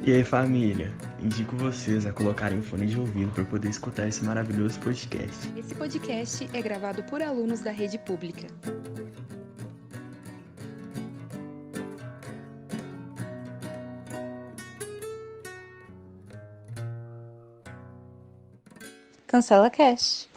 E aí, família? Indico vocês a colocarem um fone de ouvido para poder escutar esse maravilhoso podcast. Esse podcast é gravado por alunos da rede pública. Cancela Cash.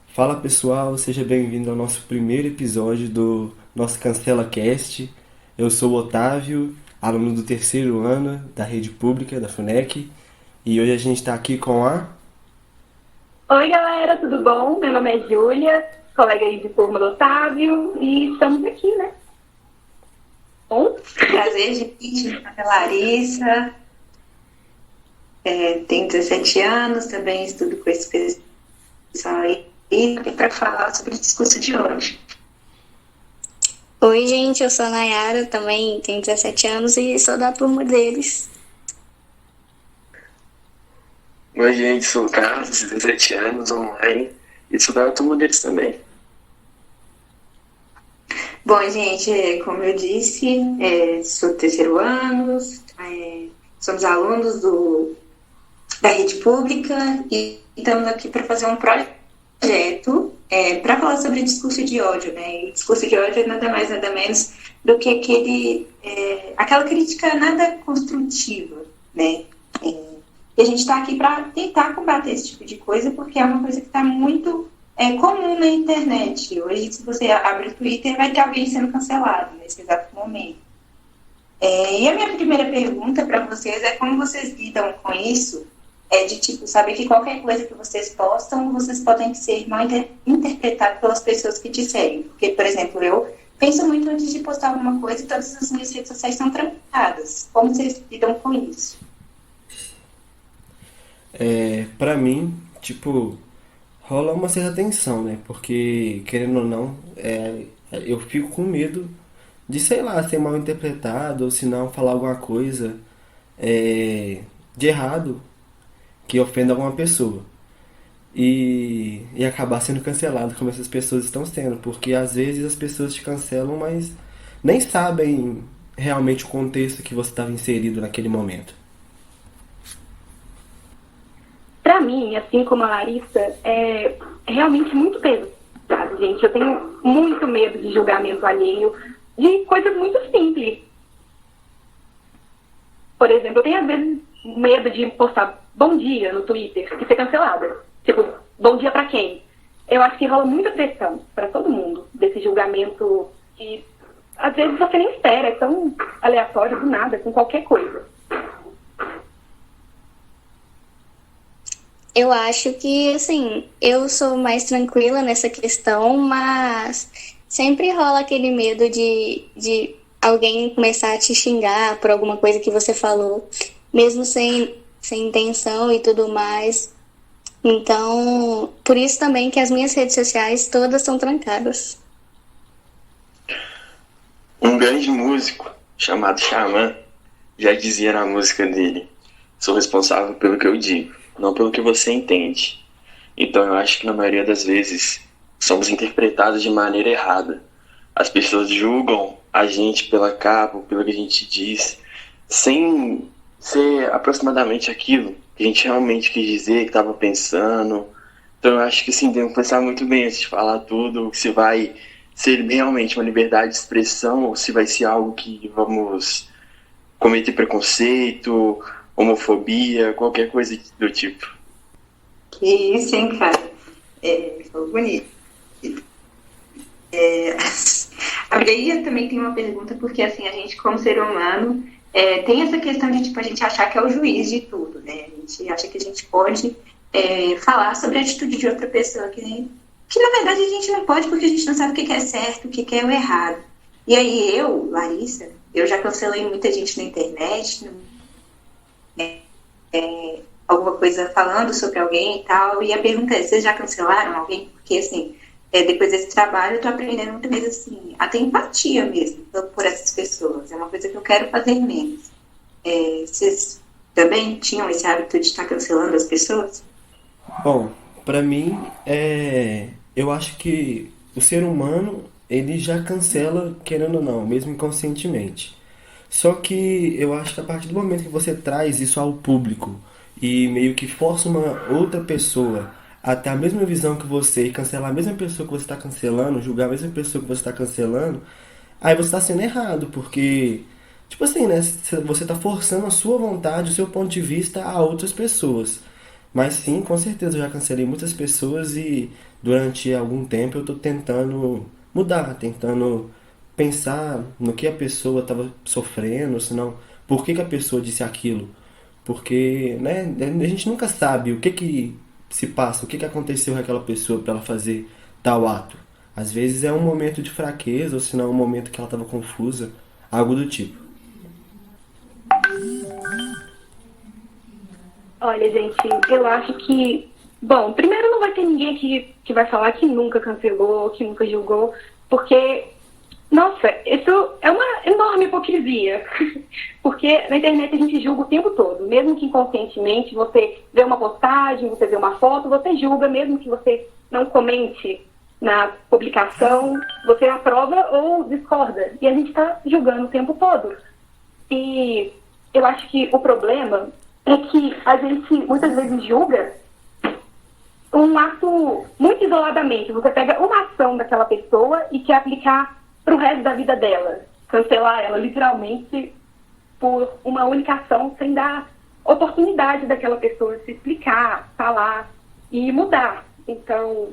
Fala pessoal, seja bem-vindo ao nosso primeiro episódio do nosso Cancela Cast. Eu sou o Otávio, aluno do terceiro ano da rede pública da FUNEC, e hoje a gente está aqui com a... Oi galera, tudo bom? Meu nome é Júlia, colega aí de turma do Otávio, e estamos aqui, né? Bom? Prazer, gente. Meu nome é Larissa, tenho 17 anos, também estudo com esse pessoal aí para falar sobre o discurso de hoje. Oi, gente, eu sou a Nayara, também tenho 17 anos e sou da turma deles. Oi, gente, sou o Carlos, 17 anos, online, e sou da turma deles também. Bom, gente, como eu disse, sou do terceiro ano, somos alunos da rede pública e estamos aqui para fazer um projeto para falar sobre discurso de ódio, né? E discurso de ódio é nada mais, nada menos do que aquela crítica nada construtiva, né? E a gente está aqui para tentar combater esse tipo de coisa, porque é uma coisa que está muito comum na internet. Hoje, se você abre o Twitter, vai ter alguém sendo cancelado nesse exato momento. E a minha primeira pergunta para vocês é como vocês lidam com isso? De tipo, saber que qualquer coisa que vocês postam, vocês podem ser mal interpretados pelas pessoas que te seguem. Porque, por exemplo, eu penso muito antes de postar alguma coisa e todas as minhas redes sociais são trancadas. Como vocês lidam com isso? Pra mim, tipo, rola uma certa tensão, né? Porque, querendo ou não, eu fico com medo de, sei lá, ser mal interpretado ou se não falar alguma coisa de errado que ofenda alguma pessoa e acabar sendo cancelado como essas pessoas estão sendo, porque às vezes as pessoas te cancelam, mas nem sabem realmente o contexto que você estava inserido naquele momento. Para mim, assim como a Larissa, é realmente muito pesado, gente. Eu tenho muito medo de julgamento alheio, de coisas muito simples. Por exemplo, eu tenho às vezes medo de postar bom dia no Twitter e ser cancelada. Tipo, bom dia pra quem? Eu acho que rola muita pressão pra todo mundo desse julgamento que às vezes você nem espera, é tão aleatório do nada, com qualquer coisa. Eu acho que, assim, eu sou mais tranquila nessa questão, mas sempre rola aquele medo de alguém começar a te xingar por alguma coisa que você falou, mesmo sem intenção e tudo mais. Então, por isso também que as minhas redes sociais todas são trancadas. Um grande músico chamado Xamã já dizia na música dele: sou responsável pelo que eu digo, não pelo que você entende. Então eu acho que na maioria das vezes somos interpretados de maneira errada. As pessoas julgam a gente pela capa, pelo que a gente diz, sem ser aproximadamente aquilo que a gente realmente quis dizer, que estava pensando. Então eu acho que sim, tem que pensar muito bem antes de falar tudo, se vai ser realmente uma liberdade de expressão ou se vai ser algo que vamos cometer preconceito, homofobia, qualquer coisa do tipo. Que isso, hein, cara? Foi bonito. A Breia também tem uma pergunta, porque assim, a gente como ser humano tem essa questão de tipo, a gente achar que é o juiz de tudo, né? A gente acha que a gente pode falar sobre a atitude de outra pessoa, que na verdade a gente não pode, porque a gente não sabe o que é certo, o que é o errado. E aí eu, Larissa, eu já cancelei muita gente na internet, alguma coisa falando sobre alguém e tal, e a pergunta é, vocês já cancelaram alguém? Porque assim, depois desse trabalho eu tô aprendendo muito mais assim, a ter empatia mesmo por essas pessoas, é uma coisa que eu quero fazer menos. Vocês também tinham esse hábito de estar cancelando as pessoas? Bom, pra mim, eu acho que o ser humano, ele já cancela, querendo ou não, mesmo inconscientemente. Só que eu acho que a partir do momento que você traz isso ao público e meio que força uma outra pessoa a ter a mesma visão que você e cancelar a mesma pessoa que você está cancelando, julgar a mesma pessoa que você está cancelando, aí você está sendo errado, porque, tipo assim, né? Você está forçando a sua vontade, o seu ponto de vista a outras pessoas. Mas sim, com certeza eu já cancelei muitas pessoas e durante algum tempo eu estou tentando mudar, tentando pensar no que a pessoa estava sofrendo, senão por que que a pessoa disse aquilo. Porque, né, a gente nunca sabe o que que se passa, o que que aconteceu com aquela pessoa para ela fazer tal ato. Às vezes é um momento de fraqueza, ou senão é um momento que ela estava confusa, algo do tipo. Olha, gente, eu acho que, bom, primeiro não vai ter ninguém que vai falar que nunca cancelou, que nunca julgou, porque, nossa, isso é uma enorme hipocrisia. Porque na internet a gente julga o tempo todo, mesmo que inconscientemente você vê uma postagem, você vê uma foto, você julga, mesmo que você não comente na publicação, você aprova ou discorda. E a gente está julgando o tempo todo. E eu acho que o problema é que a gente muitas vezes julga um ato muito isoladamente. Você pega uma ação daquela pessoa e quer aplicar para o resto da vida dela. Cancelar ela literalmente por uma única ação, sem dar oportunidade daquela pessoa se explicar, falar e mudar. Então,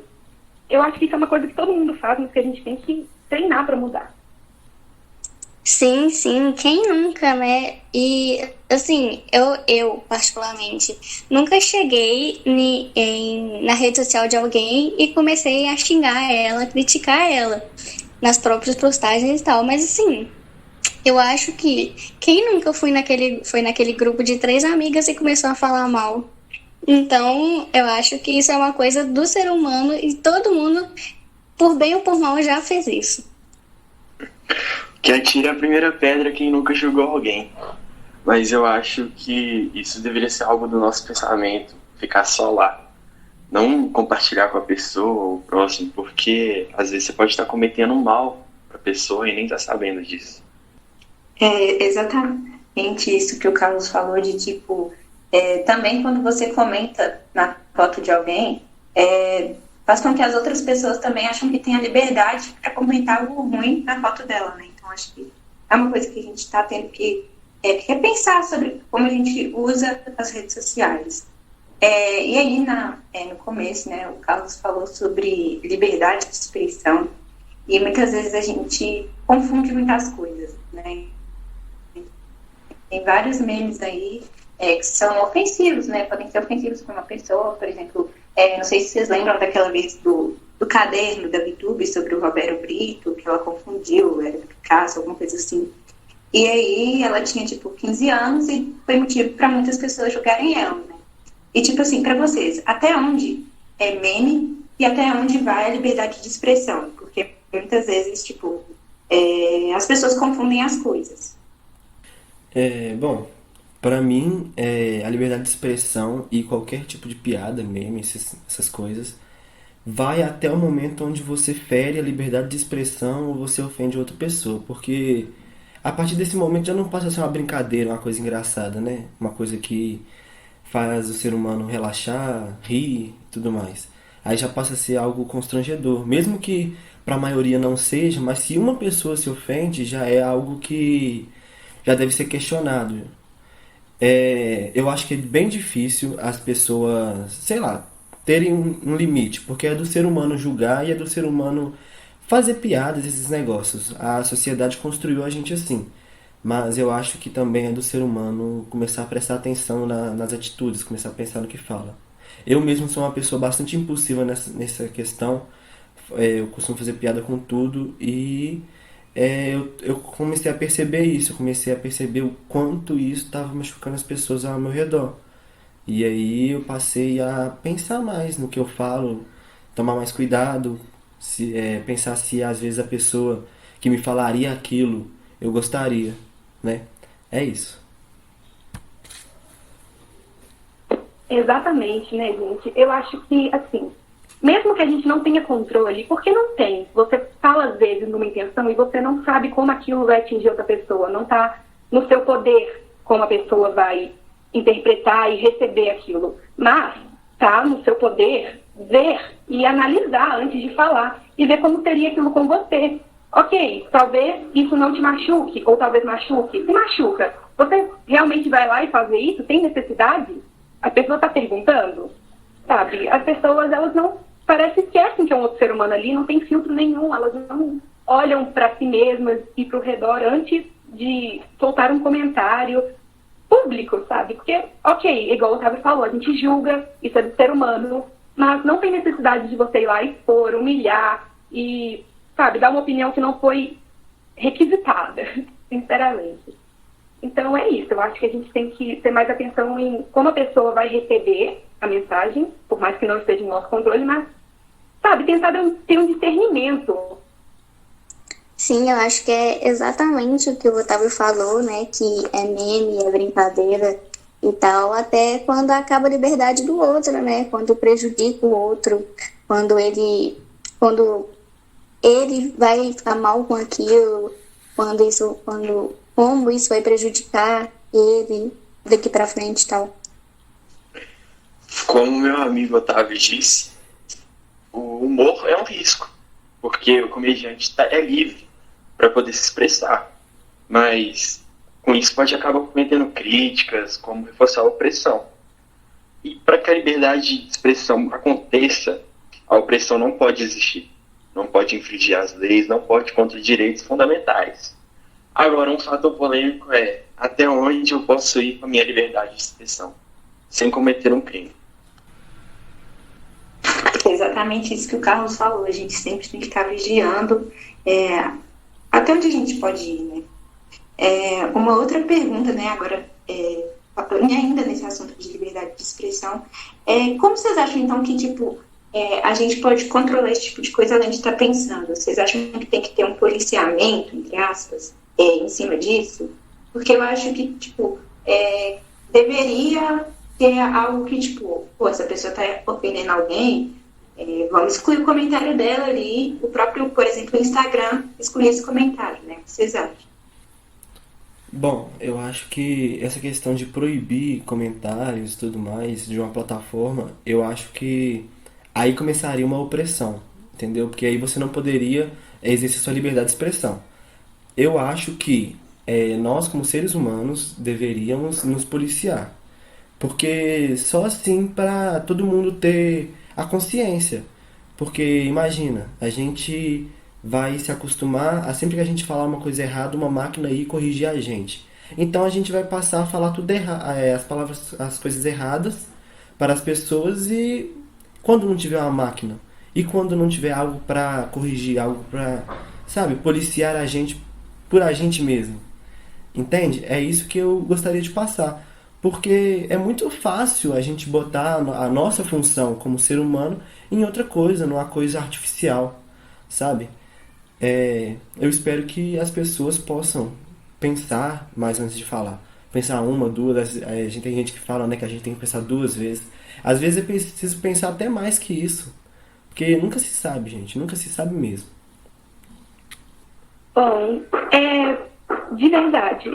eu acho que isso é uma coisa que todo mundo faz, mas que a gente tem que treinar para mudar. Sim, sim, quem nunca, né? E, assim, eu particularmente, nunca cheguei na rede social de alguém e comecei a xingar ela, criticar ela nas próprias postagens e tal, mas, assim, eu acho que quem nunca foi naquele grupo de 3 amigas e começou a falar mal? Então, eu acho que isso é uma coisa do ser humano e todo mundo, por bem ou por mal, já fez isso. Que atire a primeira pedra quem nunca julgou alguém. Mas eu acho que isso deveria ser algo do nosso pensamento, ficar só lá. Não compartilhar com a pessoa ou o próximo, porque às vezes você pode estar cometendo um mal para a pessoa e nem tá sabendo disso. É exatamente isso que o Carlos falou de tipo, também quando você comenta na foto de alguém, faz com que as outras pessoas também acham que tem a liberdade para comentar algo ruim na foto dela, né? Então acho que é uma coisa que a gente está tendo que repensar sobre como a gente usa as redes sociais. E aí no começo, né, o Carlos falou sobre liberdade de expressão e muitas vezes a gente confunde muitas coisas, né? Tem vários memes aí que são ofensivos, né? Podem ser ofensivos para uma pessoa, por exemplo, não sei se vocês lembram daquela vez do caderno da VTube sobre o Roberto Brito, que ela confundiu, era do Picasso, alguma coisa assim. E aí ela tinha, tipo, 15 anos e foi motivo para muitas pessoas julgarem ela, né? E, tipo assim, para vocês, até onde é meme e até onde vai a liberdade de expressão? Porque muitas vezes, tipo, as pessoas confundem as coisas. Bom, pra mim, a liberdade de expressão e qualquer tipo de piada, meme, essas coisas, vai até o momento onde você fere a liberdade de expressão ou você ofende outra pessoa, porque a partir desse momento já não passa a ser uma brincadeira, uma coisa engraçada, né? Uma coisa que faz o ser humano relaxar, rir e tudo mais. Aí já passa a ser algo constrangedor, mesmo que para a maioria não seja, mas se uma pessoa se ofende, já é algo que já deve ser questionado. Eu acho que é bem difícil as pessoas, sei lá, terem um limite, porque é do ser humano julgar e é do ser humano fazer piadas, esses negócios. A sociedade construiu a gente assim. Mas eu acho que também é do ser humano começar a prestar atenção nas atitudes, começar a pensar no que fala. Eu mesmo sou uma pessoa bastante impulsiva nessa questão. Eu costumo fazer piada com tudo e eu comecei a perceber isso. Eu comecei a perceber o quanto isso estava machucando as pessoas ao meu redor. E aí eu passei a pensar mais no que eu falo, tomar mais cuidado, pensar se às vezes a pessoa que me falaria aquilo eu gostaria, né? É isso. Exatamente, né, gente? Eu acho que, assim, mesmo que a gente não tenha controle, porque não tem, você fala às vezes numa intenção e você não sabe como aquilo vai atingir outra pessoa, não está no seu poder como a pessoa vai interpretar e receber aquilo, mas está no seu poder ver e analisar antes de falar e ver como seria aquilo com você. Ok, talvez isso não te machuque, ou talvez machuque. Se machuca, você realmente vai lá e fazer isso? Tem necessidade? A pessoa está perguntando, sabe? As pessoas, elas não, parece que esquecem que é um outro ser humano ali, não tem filtro nenhum, elas não olham para si mesmas e para o redor antes de soltar um comentário público, sabe? Porque, ok, igual o Otávio falou, a gente julga, isso é do ser humano, mas não tem necessidade de você ir lá e expor, humilhar e, sabe, dar uma opinião que não foi requisitada, sinceramente. Então é isso, eu acho que a gente tem que ter mais atenção em como a pessoa vai receber a mensagem, por mais que não esteja em nosso controle, mas, sabe, tentar ter um discernimento. Sim, eu acho que é exatamente o que o Otávio falou, né? Que é meme, é brincadeira e tal, até quando acaba a liberdade do outro, né? Quando prejudica o outro, quando ele vai ficar mal com aquilo, como isso vai prejudicar ele daqui pra frente e tal. Como meu amigo Otávio disse, o humor é um risco, porque o comediante é livre para poder se expressar, mas com isso pode acabar cometendo críticas, como reforçar a opressão. E para que a liberdade de expressão aconteça, a opressão não pode existir, não pode infringir as leis, não pode ir contra direitos fundamentais. Agora, um fator polêmico é até onde eu posso ir com a minha liberdade de expressão, sem cometer um crime. É exatamente isso que o Carlos falou, a gente sempre tem que estar vigiando até onde a gente pode ir, né? Uma outra pergunta, né, agora, ainda nesse assunto de liberdade de expressão, como vocês acham, então, que, tipo, a gente pode controlar esse tipo de coisa além de estar pensando? Vocês acham que tem que ter um policiamento, entre aspas, em cima disso? Porque eu acho que, tipo, deveria ter algo que, tipo, essa pessoa está ofendendo alguém, vamos excluir o comentário dela ali, o próprio, por exemplo, o Instagram, excluir esse comentário, né? O que vocês acham? Bom, eu acho que essa questão de proibir comentários e tudo mais de uma plataforma, eu acho que aí começaria uma opressão, entendeu? Porque aí você não poderia exercer sua liberdade de expressão. Eu acho que nós, como seres humanos, deveríamos nos policiar. Porque só assim para todo mundo ter a consciência. Porque imagina, a gente vai se acostumar a sempre que a gente falar uma coisa errada, uma máquina ir corrigir a gente. Então a gente vai passar a falar tudo as coisas erradas para as pessoas e quando não tiver uma máquina e quando não tiver algo para corrigir, algo para, sabe, policiar a gente por a gente mesmo. Entende? É isso que eu gostaria de passar. Porque é muito fácil a gente botar a nossa função como ser humano em outra coisa, numa coisa artificial, sabe? Eu espero que as pessoas possam pensar mais antes de falar. Pensar uma, duas, tem gente que fala, né, que a gente tem que pensar 2 vezes. Às vezes é preciso pensar até mais que isso. Porque nunca se sabe, gente, nunca se sabe mesmo. Bom, de verdade,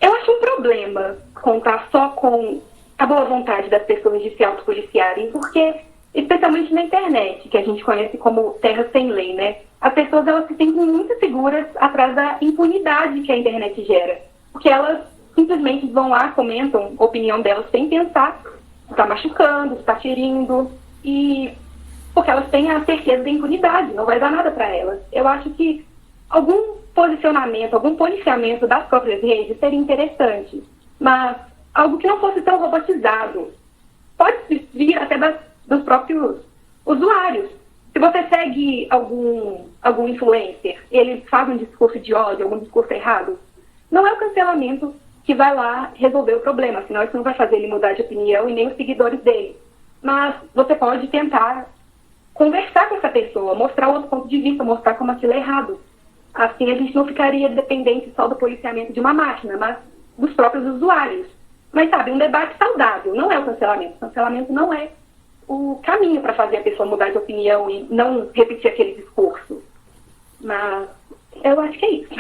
eu acho um problema contar só com a boa vontade das pessoas de se autopoliciarem, porque, especialmente na internet, que a gente conhece como terra sem lei, né? As pessoas, elas se sentem muito seguras atrás da impunidade que a internet gera. Porque elas simplesmente vão lá, comentam a opinião delas sem pensar se está machucando, se está ferindo, e porque elas têm a certeza da impunidade, não vai dar nada para elas. Eu acho que algum posicionamento, algum policiamento das próprias redes seria interessante, mas algo que não fosse tão robotizado. Pode vir até dos próprios usuários. Se você segue algum influencer, ele faz um discurso de ódio, algum discurso errado, não é o cancelamento que vai lá resolver o problema, senão isso não vai fazer ele mudar de opinião e nem os seguidores dele. Mas você pode tentar conversar com essa pessoa, mostrar outro ponto de vista, mostrar como aquilo é errado. Assim a gente não ficaria dependente só do policiamento de uma máquina, mas dos próprios usuários. Mas, sabe, um debate saudável não é o cancelamento. O cancelamento não é o caminho para fazer a pessoa mudar de opinião e não repetir aquele discurso. Mas eu acho que é isso.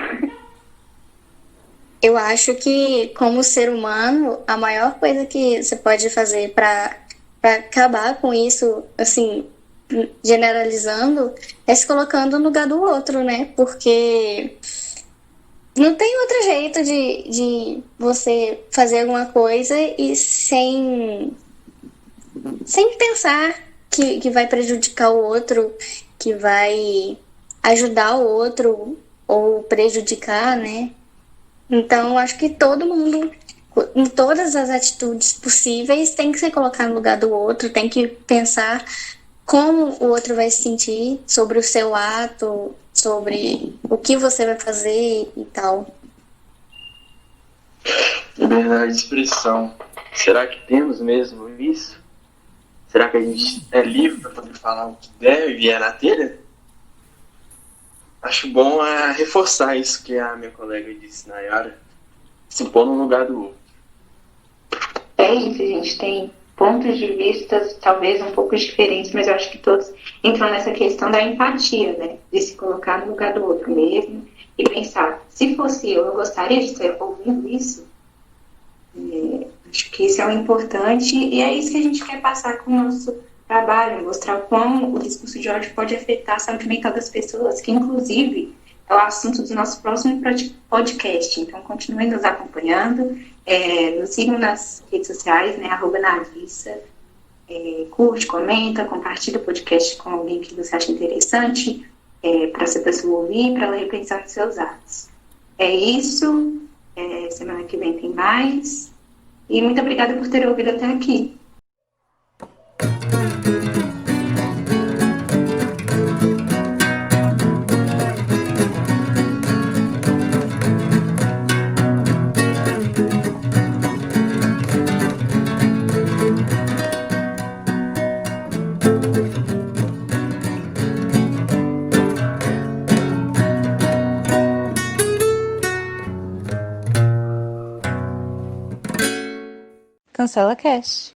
Eu acho que, como ser humano, a maior coisa que você pode fazer para acabar com isso, assim, generalizando, é se colocando no lugar do outro, né? Porque não tem outro jeito de você fazer alguma coisa e sem pensar que vai prejudicar o outro, que vai ajudar o outro ou prejudicar, né? Então, acho que todo mundo, em todas as atitudes possíveis, tem que se colocar no lugar do outro, tem que pensar como o outro vai se sentir sobre o seu ato, sobre o que você vai fazer e tal. Liberdade de expressão. Será que temos mesmo isso? Será que a gente é livre para poder falar o que der e vier na telha? Acho bom reforçar isso que a minha colega disse, Nayara. Se pôr no lugar do outro. É isso, a gente tem pontos de vista talvez um pouco diferentes, mas eu acho que todos entram nessa questão da empatia, né? De se colocar no lugar do outro mesmo e pensar, se fosse eu gostaria de estar ouvindo isso. Acho que isso é o importante e é isso que a gente quer passar com o nosso trabalho, mostrar como o discurso de ódio pode afetar a saúde mental das pessoas, que inclusive é o assunto do nosso próximo podcast. Então, continuem nos acompanhando, nos sigam nas redes sociais, né, @Navissa, curte, comenta, compartilha o podcast com alguém que você acha interessante, para essa pessoa ouvir, para ela repensar nos seus atos. É isso, semana que vem tem mais, e muito obrigada por ter ouvido até aqui. Cancela Cast.